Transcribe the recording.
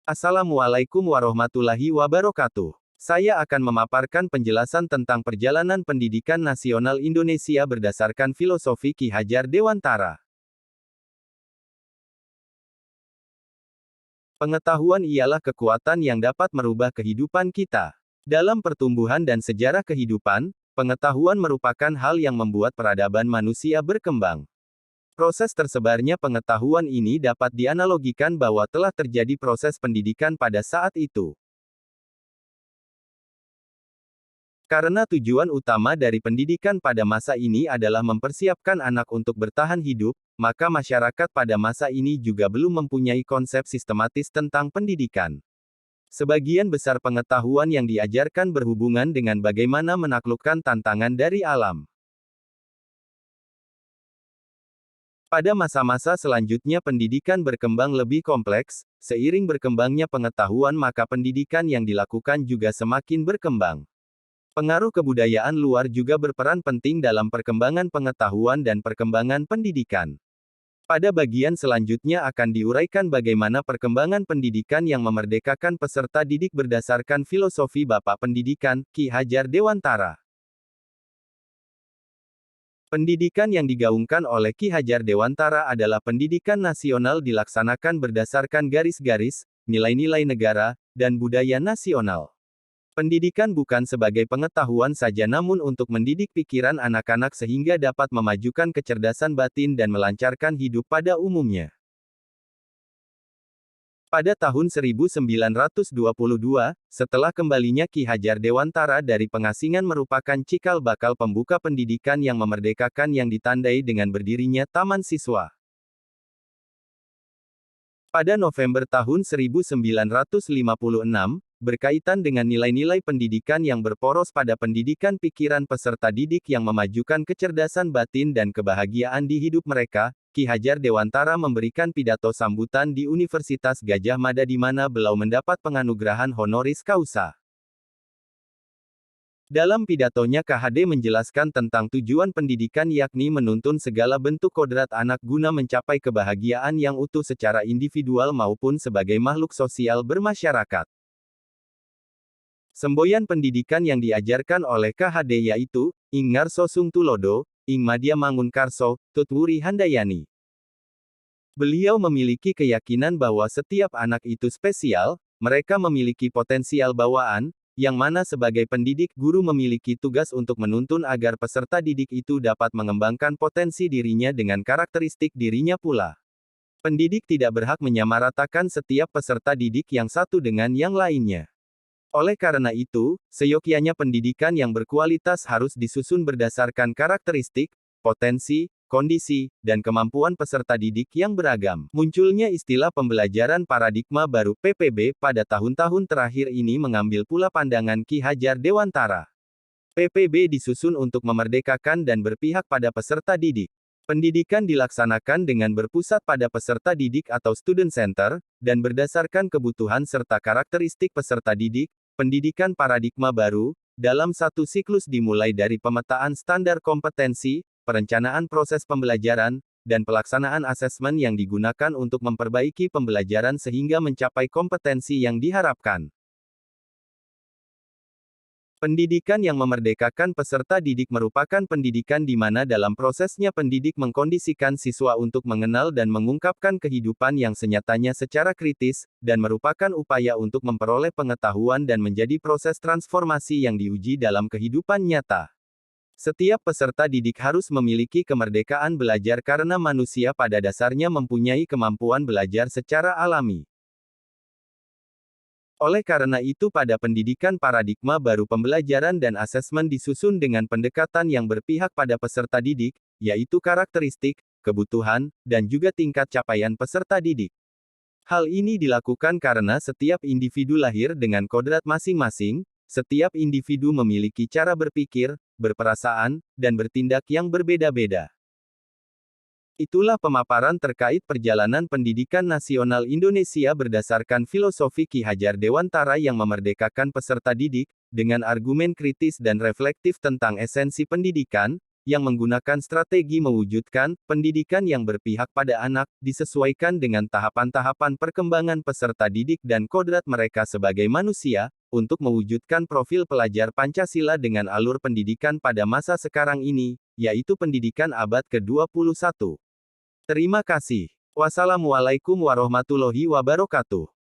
Assalamualaikum warahmatullahi wabarakatuh. Saya akan memaparkan penjelasan tentang perjalanan pendidikan nasional Indonesia berdasarkan filosofi Ki Hajar Dewantara. Pengetahuan ialah kekuatan yang dapat merubah kehidupan kita. Dalam pertumbuhan dan sejarah kehidupan, pengetahuan merupakan hal yang membuat peradaban manusia berkembang. Proses tersebarnya pengetahuan ini dapat dianalogikan bahwa telah terjadi proses pendidikan pada saat itu. Karena tujuan utama dari pendidikan pada masa ini adalah mempersiapkan anak untuk bertahan hidup, maka masyarakat pada masa ini juga belum mempunyai konsep sistematis tentang pendidikan. Sebagian besar pengetahuan yang diajarkan berhubungan dengan bagaimana menaklukkan tantangan dari alam. Pada masa-masa selanjutnya pendidikan berkembang lebih kompleks, seiring berkembangnya pengetahuan maka pendidikan yang dilakukan juga semakin berkembang. Pengaruh kebudayaan luar juga berperan penting dalam perkembangan pengetahuan dan perkembangan pendidikan. Pada bagian selanjutnya akan diuraikan bagaimana perkembangan pendidikan yang memerdekakan peserta didik berdasarkan filosofi Bapak Pendidikan, Ki Hajar Dewantara. Pendidikan yang digaungkan oleh Ki Hajar Dewantara adalah pendidikan nasional dilaksanakan berdasarkan garis-garis, nilai-nilai negara, dan budaya nasional. Pendidikan bukan sebagai pengetahuan saja namun untuk mendidik pikiran anak-anak sehingga dapat memajukan kecerdasan batin dan melancarkan hidup pada umumnya. Pada tahun 1922, setelah kembalinya Ki Hajar Dewantara dari pengasingan merupakan cikal bakal pembuka pendidikan yang memerdekakan yang ditandai dengan berdirinya Taman Siswa. Pada November tahun 1956, berkaitan dengan nilai-nilai pendidikan yang berporos pada pendidikan pikiran peserta didik yang memajukan kecerdasan batin dan kebahagiaan di hidup mereka, Ki Hajar Dewantara memberikan pidato sambutan di Universitas Gadjah Mada di mana beliau mendapat penganugerahan honoris causa. Dalam pidatonya KHD menjelaskan tentang tujuan pendidikan yakni menuntun segala bentuk kodrat anak guna mencapai kebahagiaan yang utuh secara individual maupun sebagai makhluk sosial bermasyarakat. Semboyan pendidikan yang diajarkan oleh KHD yaitu, Ing Ngarso Sung Tulodo, Ing Madya Mangun Karso, Tutwuri Handayani. Beliau memiliki keyakinan bahwa setiap anak itu spesial, mereka memiliki potensial bawaan, yang mana sebagai pendidik guru memiliki tugas untuk menuntun agar peserta didik itu dapat mengembangkan potensi dirinya dengan karakteristik dirinya pula. Pendidik tidak berhak menyamaratakan setiap peserta didik yang satu dengan yang lainnya. Oleh karena itu, seyogyanya pendidikan yang berkualitas harus disusun berdasarkan karakteristik, potensi, kondisi, dan kemampuan peserta didik yang beragam. Munculnya istilah pembelajaran paradigma baru PPB pada tahun-tahun terakhir ini mengambil pula pandangan Ki Hajar Dewantara. PPB disusun untuk memerdekakan dan berpihak pada peserta didik. Pendidikan dilaksanakan dengan berpusat pada peserta didik atau student center, dan berdasarkan kebutuhan serta karakteristik peserta didik. Pendidikan paradigma baru, dalam satu siklus dimulai dari pemetaan standar kompetensi, perencanaan proses pembelajaran, dan pelaksanaan asesmen yang digunakan untuk memperbaiki pembelajaran sehingga mencapai kompetensi yang diharapkan. Pendidikan yang memerdekakan peserta didik merupakan pendidikan di mana dalam prosesnya pendidik mengkondisikan siswa untuk mengenal dan mengungkapkan kehidupan yang senyatanya secara kritis, dan merupakan upaya untuk memperoleh pengetahuan dan menjadi proses transformasi yang diuji dalam kehidupan nyata. Setiap peserta didik harus memiliki kemerdekaan belajar karena manusia pada dasarnya mempunyai kemampuan belajar secara alami. Oleh karena itu pada pendidikan paradigma baru pembelajaran dan asesmen disusun dengan pendekatan yang berpihak pada peserta didik, yaitu karakteristik, kebutuhan, dan juga tingkat capaian peserta didik. Hal ini dilakukan karena setiap individu lahir dengan kodrat masing-masing, setiap individu memiliki cara berpikir, berperasaan, dan bertindak yang berbeda-beda. Itulah pemaparan terkait perjalanan pendidikan nasional Indonesia berdasarkan filosofi Ki Hajar Dewantara yang memerdekakan peserta didik, dengan argumen kritis dan reflektif tentang esensi pendidikan, yang menggunakan strategi mewujudkan pendidikan yang berpihak pada anak, disesuaikan dengan tahapan-tahapan perkembangan peserta didik dan kodrat mereka sebagai manusia, untuk mewujudkan profil pelajar Pancasila dengan alur pendidikan pada masa sekarang ini, yaitu pendidikan abad ke-21. Terima kasih. Wassalamualaikum warahmatullahi wabarakatuh.